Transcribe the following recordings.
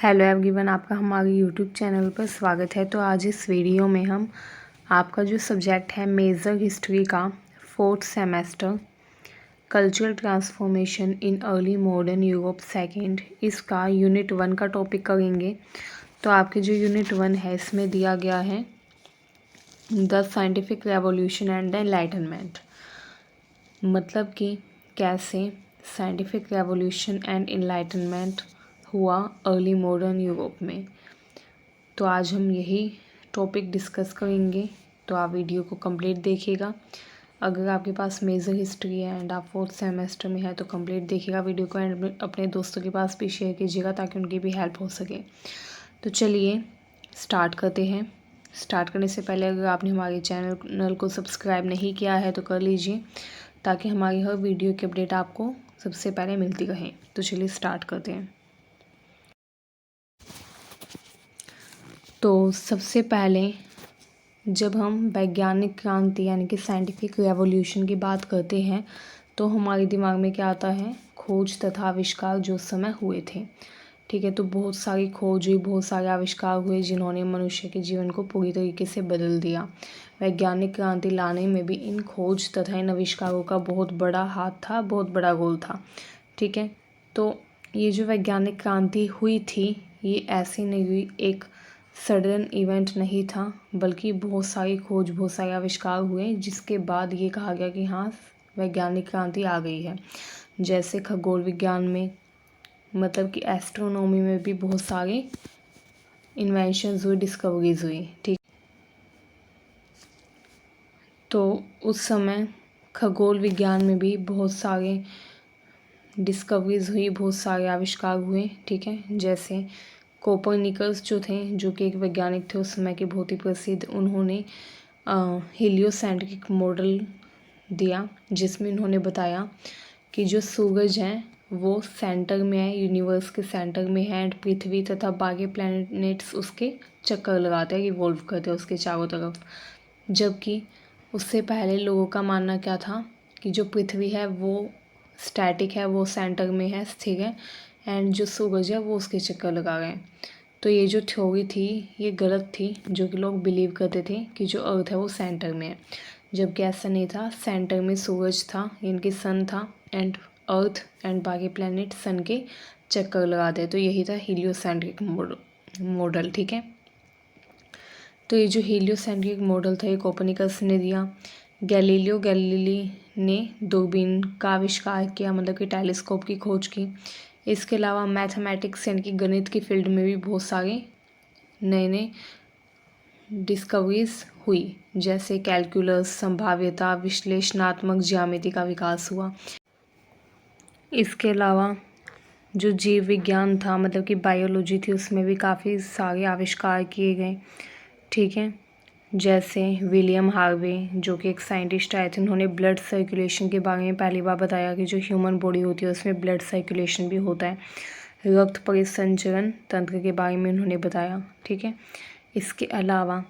Hello everyone, आपका हमारे YouTube channel पर स्वागत है। तो आज इस वीडियो में हम आपका जो सब्जेक्ट है मेजर हिस्ट्री का 4th semester cultural transformation in early modern Europe second, इसका यूनिट 1 का टॉपिक करेंगे। तो आपके जो यूनिट 1 है इसमें दिया गया है the scientific revolution and the enlightenment, मतलब कि कैसे साइंटिफिक रेवोल्यूशन एंड एनलाइटनमेंट हुआ अर्ली मॉडर्न यूरोप में। तो आज हम यही टॉपिक डिस्कस करेंगे, तो आप वीडियो को कंप्लीट देखिएगा। अगर आपके पास मेजर हिस्ट्री है एंड आप 4th सेमेस्टर में है तो कंप्लीट देखिएगा वीडियो को, एंड अपने दोस्तों के पास भी शेयर कीजिएगा ताकि उनकी भी हेल्प हो सके। तो चलिए स्टार्ट करते हैं। स्टार्ट करने से पहले अगर आपने हमारे चैनल को सब्सक्राइब नहीं किया है तो कर लीजिए ताकि हमारी हर वीडियो की अपडेट आपको सबसे पहले मिलती रहे। तो चलिए स्टार्ट करते हैं। तो सबसे पहले जब हम वैज्ञानिक क्रांति यानी कि साइंटिफिक रेवोल्यूशन की बात करते हैं तो हमारे दिमाग में क्या आता है? खोज तथा आविष्कार जो उस समय हुए थे। ठीक है, तो बहुत सारी खोज हुई, बहुत सारे आविष्कार हुए जिन्होंने मनुष्य के जीवन को पूरी तरीके से बदल दिया। वैज्ञानिक क्रांति लाने में भी इन खोज तथा इन आविष्कारों का बहुत बड़ा हाथ था, बहुत बड़ा रोल था। ठीक है, तो ये जो वैज्ञानिक क्रांति हुई थी ये ऐसे नहीं हुई, एक सडन इवेंट नहीं था, बल्कि बहुत सारी खोज, बहुत सारे आविष्कार हुए जिसके बाद ये कहा गया कि हाँ वैज्ञानिक क्रांति आ गई है। जैसे खगोल विज्ञान में, मतलब कि एस्ट्रोनॉमी में भी बहुत सारे इन्वेंशंस हुए, डिस्कवरीज हुई। ठीक, तो उस समय खगोल विज्ञान में भी बहुत सारे डिस्कवरीज हुई, बहुत सारे आविष्कार हुए। ठीक है, जैसे कोपरनिकस जो थे, जो कि एक वैज्ञानिक थे उस समय के बहुत ही प्रसिद्ध, उन्होंने हीलियोसेंट्रिक मॉडल दिया जिसमें उन्होंने बताया कि जो सूरज है वो सेंटर में है, यूनिवर्स के सेंटर में है, एंड पृथ्वी तथा बाकी प्लैनेट्स उसके चक्कर लगाते हैं, रिवॉल्व करते हैं उसके चारों तरफ। जबकि उससे पहले लोगों का मानना क्या था कि जो पृथ्वी है वो स्टैटिक है, वो सेंटर में है, स्थिर है, एंड जो सूरज है वो उसके चक्कर लगा रहे हैं। तो ये जो थ्योरी थी ये गलत थी, जो कि लोग बिलीव करते थे कि जो अर्थ है वो सेंटर में है, जबकि ऐसा नहीं था। सेंटर में सूरज था, इनके सन था, एंड अर्थ एंड बाकी प्लैनेट सन के चक्कर लगाते। तो यही था हीलियोसेंट्रिक मॉडल। ठीक है, तो ये जो हीलियोसेंट्रिक मॉडल था ये कोपरनिकस ने दिया। गैलीलियो गैलीली ने दूरबीन का आविष्कार किया, मतलब कि टेलीस्कोप की खोज की। इसके अलावा मैथमेटिक्स यानी कि गणित की फील्ड में भी बहुत सारे नए नए डिस्कवरीज हुई, जैसे कैलकुलस, संभाव्यता, विश्लेषणात्मक ज्यामिति का विकास हुआ। इसके अलावा जो जीव विज्ञान था, मतलब कि बायोलॉजी थी, उसमें भी काफ़ी सारे आविष्कार किए गए। ठीक है, जैसे विलियम हार्वे जो कि एक साइंटिस्ट आए थे, उन्होंने ब्लड सर्कुलेशन के बारे में पहली बार बताया कि जो ह्यूमन बॉडी होती है उसमें ब्लड सर्कुलेशन भी होता है। रक्त परिसंचरण तंत्र के बारे में उन्होंने बताया। ठीक है, इसके अलावा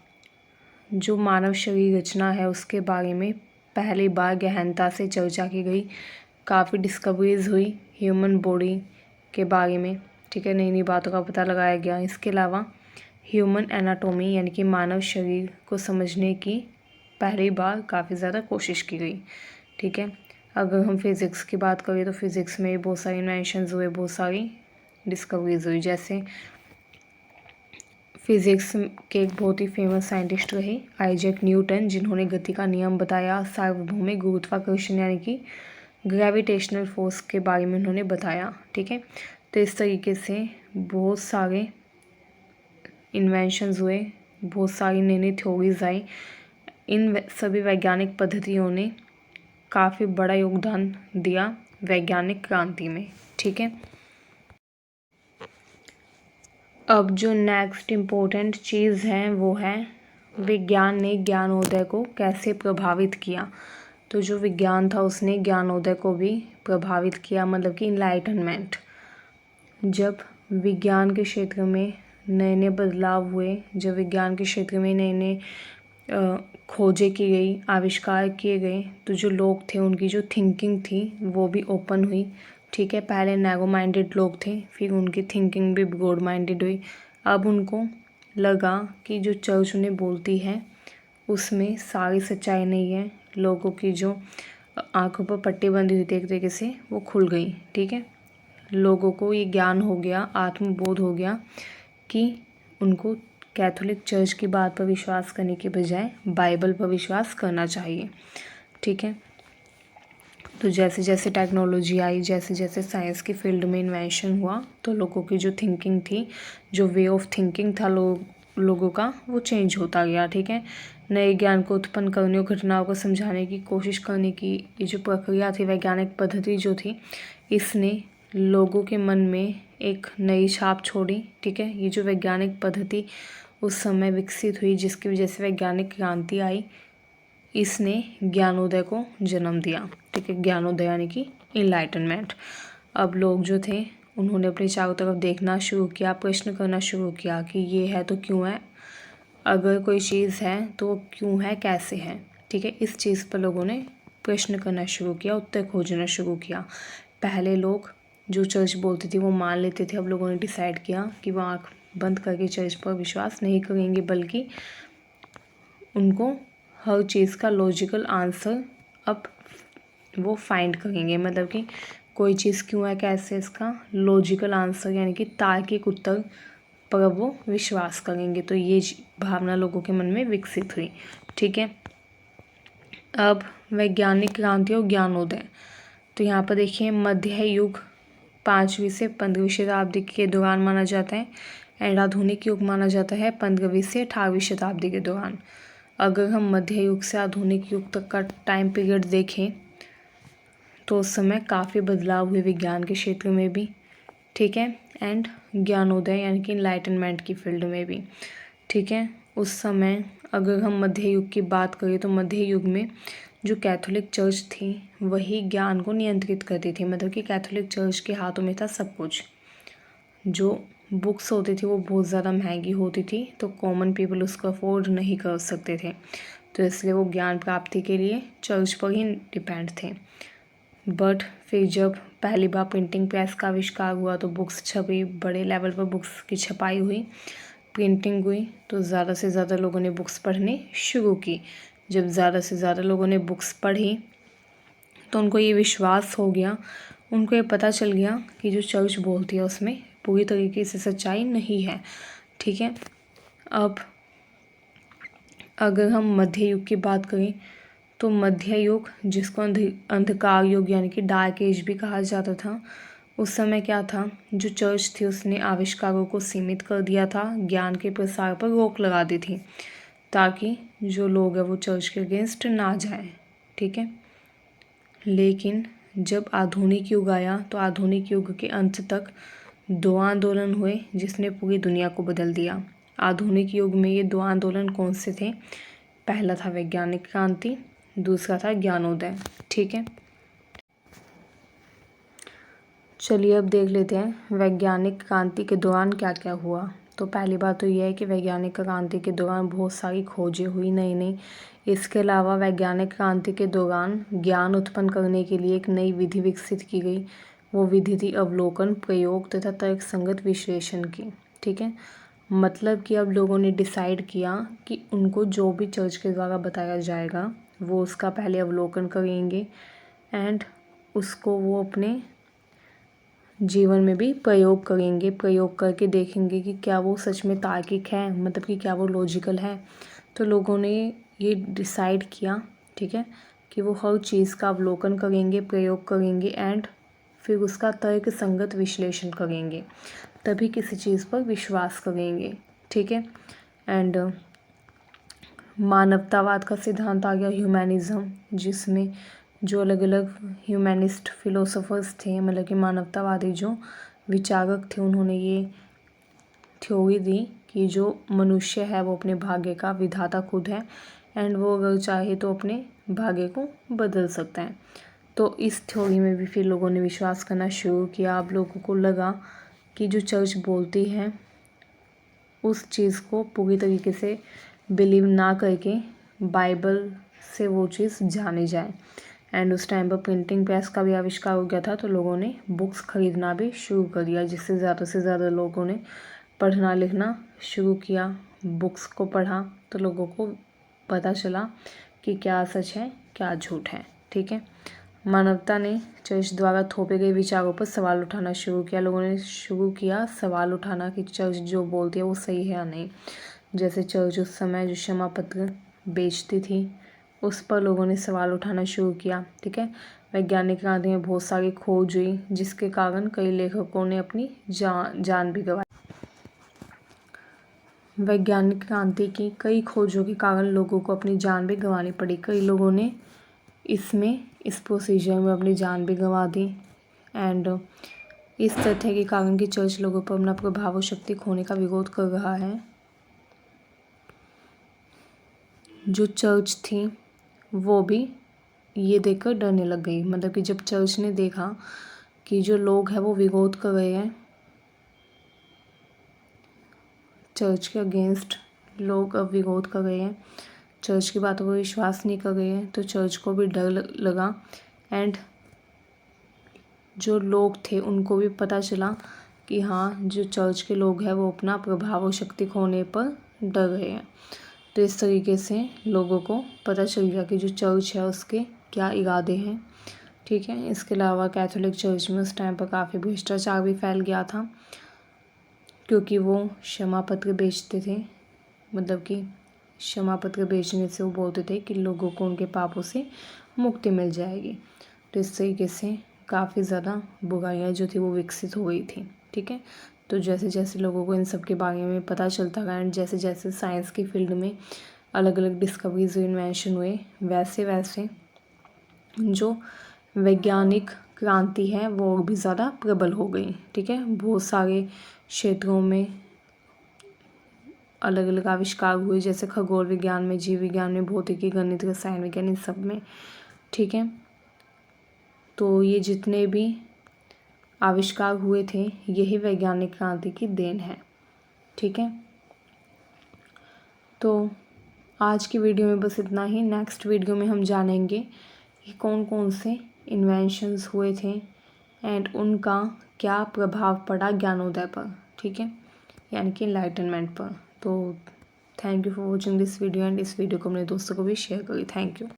जो मानव शरीर रचना है उसके बारे में पहली बार गहनता से चर्चा की गई। काफ़ी डिस्कवरीज हुई ह्यूमन बॉडी के बारे में। ठीक है, नई नई बातों का पता लगाया गया। इसके अलावा ह्यूमन एनाटॉमी यानी कि मानव शरीर को समझने की पहली बार काफ़ी ज़्यादा कोशिश की गई। ठीक है, अगर हम फिज़िक्स की बात करें तो फिज़िक्स में बहुत सारे इन्वेंशंस हुए, बहुत सारी डिस्कवरीज हुई। जैसे फिज़िक्स के एक बहुत ही फेमस साइंटिस्ट रहे आइजैक न्यूटन, जिन्होंने गति का नियम बताया। सार्वभौमिक गुरुत्वाकर्षण यानी कि ग्रेविटेशनल फोर्स के बारे में उन्होंने बताया। ठीक है, तो इस तरीके से बहुत सारे इन्वेंशंस हुए, बहुत सारी नई नई थ्योरीज आई। इन सभी वैज्ञानिक पद्धतियों ने काफ़ी बड़ा योगदान दिया वैज्ञानिक क्रांति में। ठीक है, अब जो नेक्स्ट इम्पोर्टेंट चीज़ है वो है विज्ञान ने ज्ञानोदय को कैसे प्रभावित किया। तो जो विज्ञान था उसने ज्ञानोदय को भी प्रभावित किया, मतलब कि इनलाइटनमेंट। जब विज्ञान के क्षेत्र में नए नए बदलाव हुए, जब विज्ञान के क्षेत्र में नए नए खोजें की गई, आविष्कार किए गए, तो जो लोग थे उनकी जो थिंकिंग थी वो भी ओपन हुई, ठीक है। पहले नैरो माइंडेड लोग थे, फिर उनकी थिंकिंग भी ब्रॉड माइंडेड हुई। अब उनको लगा कि जो चर्च उन्हें बोलती है उसमें सारी सच्चाई नहीं है। लोगों की जो आंखों पर पट्टी बंधी हुई थी एक तरीके से, वो खुल गई। ठीक है, लोगों को ये ज्ञान हो गया, आत्मबोध हो गया कि उनको कैथोलिक चर्च की बात पर विश्वास करने के बजाय बाइबल पर विश्वास करना चाहिए। ठीक है, तो जैसे जैसे टेक्नोलॉजी आई, जैसे जैसे साइंस की फील्ड में इन्वेंशन हुआ, तो लोगों की जो थिंकिंग थी, जो वे ऑफ थिंकिंग था लोगों का, वो चेंज होता गया। ठीक है, नए ज्ञान को उत्पन्न करने और घटनाओं को समझाने की कोशिश करने की ये जो प्रक्रिया थी, वैज्ञानिक पद्धति जो थी, इसने लोगों के मन में एक नई छाप छोड़ी। ठीक है, ये जो वैज्ञानिक पद्धति उस समय विकसित हुई, जिसकी वजह से वैज्ञानिक क्रांति आई, इसने ज्ञानोदय को जन्म दिया। ठीक है, ज्ञानोदय यानी कि इनलाइटनमेंट। अब लोग जो थे उन्होंने अपने चारों तरफ देखना शुरू किया, प्रश्न करना शुरू किया कि ये है तो क्यों है, अगर कोई चीज़ है तो वो क्यों है, कैसे है। ठीक है, इस चीज़ पर लोगों ने प्रश्न करना शुरू किया, उत्तर खोजना शुरू किया। पहले लोग जो चर्च बोलती थी वो मान लेते थे, अब लोगों ने डिसाइड किया कि वो आँख बंद करके चर्च पर विश्वास नहीं करेंगे, बल्कि उनको हर चीज़ का लॉजिकल आंसर अब वो फाइंड करेंगे। मतलब कि कोई चीज़ क्यों है, कैसे, इसका लॉजिकल आंसर यानी कि तार्किक उत्तर पर अब वो विश्वास करेंगे। तो ये भावना लोगों के मन में विकसित हुई। ठीक है, अब वैज्ञानिक क्रांति और ज्ञानोदय। तो यहाँ पर देखिए, मध्य युग 5वीं से 15वीं शताब्दी के दौरान माना जाता है, एंड आधुनिक युग माना जाता है 15वीं से 18वीं शताब्दी के दौरान। अगर हम मध्य युग से आधुनिक युग तक का टाइम पीरियड देखें तो उस समय काफ़ी बदलाव हुए विज्ञान के क्षेत्र में भी। ठीक है, एंड ज्ञानोदय यानी कि इनलाइटनमेंट की फील्ड में भी। ठीक है, उस समय अगर हम मध्य युग की बात करें तो मध्य युग में जो कैथोलिक चर्च थी वही ज्ञान को नियंत्रित करती थी। मतलब कि कैथोलिक चर्च के हाथों में था सब कुछ। जो बुक्स होती थी वो बहुत ज़्यादा महंगी होती थी, तो कॉमन पीपल उसको अफोर्ड नहीं कर सकते थे, तो इसलिए वो ज्ञान प्राप्ति के लिए चर्च पर ही डिपेंड थे। बट फिर जब पहली बार प्रिंटिंग प्रेस का आविष्कार हुआ तो बुक्स छपी, बड़े लेवल पर बुक्स की छपाई हुई, प्रिंटिंग हुई, तो ज़्यादा से ज़्यादा लोगों ने बुक्स पढ़नी शुरू की। जब ज़्यादा से ज़्यादा लोगों ने बुक्स पढ़ी तो उनको ये विश्वास हो गया, उनको ये पता चल गया कि जो चर्च बोलती है उसमें पूरी तरीके से सच्चाई नहीं है। ठीक है, अब अगर हम मध्य युग की बात करें तो मध्य युग, जिसको अंधकार युग यानी कि डार्क एज भी कहा जाता था, उस समय क्या था, जो चर्च थी उसने आविष्कारों को सीमित कर दिया था, ज्ञान के प्रसार पर रोक लगा दी थी, ताकि जो लोग हैं वो चर्च के अगेंस्ट ना जाए। ठीक है, लेकिन जब आधुनिक युग आया तो आधुनिक युग के अंत तक दो आंदोलन हुए जिसने पूरी दुनिया को बदल दिया। आधुनिक युग में ये दो आंदोलन कौन से थे? पहला था वैज्ञानिक क्रांति, दूसरा था ज्ञानोदय। ठीक है, चलिए अब देख लेते हैं वैज्ञानिक क्रांति के दौरान क्या क्या हुआ। तो पहली बात तो यह है कि वैज्ञानिक क्रांति के दौरान बहुत सारी खोजें हुई नई नई। इसके अलावा वैज्ञानिक क्रांति के दौरान ज्ञान उत्पन्न करने के लिए एक नई विधि विकसित की गई। वो विधि थी अवलोकन, प्रयोग तथा तर्कसंगत विश्लेषण की। ठीक है, मतलब कि अब लोगों ने डिसाइड किया कि उनको जो भी चर्च के द्वारा बताया जाएगा वो उसका पहले अवलोकन करेंगे, एंड उसको वो अपने जीवन में भी प्रयोग करेंगे, प्रयोग करके देखेंगे कि क्या वो सच में तार्किक है, मतलब कि क्या वो लॉजिकल है। तो लोगों ने ये डिसाइड किया, ठीक है, कि वो हर चीज़ का अवलोकन करेंगे, प्रयोग करेंगे, एंड फिर उसका तर्क संगत विश्लेषण करेंगे, तभी किसी चीज़ पर विश्वास करेंगे। ठीक है, एंड मानवतावाद का सिद्धांत आ गया, ह्यूमैनिज़्म, जिसमें जो अलग अलग ह्यूमैनिस्ट फिलोसोफर्स थे, मतलब कि मानवतावादी जो विचारक थे, उन्होंने ये थ्योरी दी कि जो मनुष्य है वो अपने भाग्य का विधाता खुद है, एंड वो अगर चाहे तो अपने भाग्य को बदल सकता है। तो इस थ्योरी में भी फिर लोगों ने विश्वास करना शुरू किया। अब लोगों को लगा कि जो चर्च बोलती है उस चीज़ को पूरी तरीके से बिलीव ना करके बाइबल से वो चीज़ जानी जाए, एंड उस टाइम पर प्रिंटिंग प्रेस का भी आविष्कार हो गया था, तो लोगों ने बुक्स खरीदना भी शुरू कर दिया, जिससे ज़्यादा से ज़्यादा लोगों ने पढ़ना लिखना शुरू किया। बुक्स को पढ़ा तो लोगों को पता चला कि क्या सच है क्या झूठ है। ठीक है, मानवता ने चर्च द्वारा थोपे गए विचारों पर सवाल उठाना शुरू किया। लोगों ने शुरू किया सवाल उठाना कि चर्च जो बोलती है वो सही है या नहीं। जैसे चर्च उस समय जो क्षमा पत्र बेचती थी, उस पर लोगों ने सवाल उठाना शुरू किया। ठीक है, वैज्ञानिक क्रांति में बहुत सारी खोज हुई, जिसके कारण कई लेखकों ने अपनी जान भी गंवाई। वैज्ञानिक क्रांति की कई खोजों के कारण लोगों को अपनी जान भी गंवानी पड़ी। कई लोगों ने इस प्रोसीजर में अपनी जान भी गंवा दी। एंड इस तथ्य के कारण कि चर्च लोगों पर अपना प्रभाव और शक्ति खोने का विरोध कर रहा है, जो चर्च थी वो भी ये देखकर डरने लग गई। मतलब कि जब चर्च ने देखा कि जो लोग हैं वो विरोध कर रहे हैं, चर्च के अगेंस्ट लोग अब विरोध कर रहे हैं, चर्च की बातों पर विश्वास नहीं कर रहे हैं, तो चर्च को भी डर लगा। एंड जो लोग थे उनको भी पता चला कि हाँ, जो चर्च के लोग हैं वो अपना प्रभाव और शक्ति खोने पर डर रहे हैं। तो इस तरीके से लोगों को पता चल गया कि जो चर्च है उसके क्या इरादे हैं। ठीक है, इसके अलावा कैथोलिक चर्च में उस टाइम पर काफ़ी भ्रष्टाचार भी फैल गया था, क्योंकि वो क्षमा पत्र बेचते थे। मतलब कि क्षमा पत्र बेचने से वो बोलते थे कि लोगों को उनके पापों से मुक्ति मिल जाएगी। तो इस तरीके से काफ़ी ज़्यादा बुराइयाँ जो थी वो विकसित हो गई थी। ठीक है, तो जैसे जैसे लोगों को इन सब के बारे में पता चलता गया एंड जैसे जैसे साइंस की फील्ड में अलग अलग डिस्कवरीज इन्वेंशन हुए, वैसे वैसे जो वैज्ञानिक क्रांति है वो और भी ज़्यादा प्रबल हो गई। ठीक है, बहुत सारे क्षेत्रों में अलग अलग आविष्कार हुए, जैसे खगोल विज्ञान में, जीव विज्ञान में, भौतिकी, गणित, रसायन विज्ञान, इन सब में। ठीक है, तो ये जितने भी आविष्कार हुए थे यही वैज्ञानिक क्रांति की देन है। ठीक है, तो आज की वीडियो में बस इतना ही। नेक्स्ट वीडियो में हम जानेंगे कि कौन कौन से इन्वेंशंस हुए थे एंड उनका क्या प्रभाव पड़ा ज्ञानोदय पर। ठीक है, यानी कि एनलाइटनमेंट पर। तो thank you for watching this video and इस वीडियो को अपने दोस्तों को भी शेयर करें। Thank you.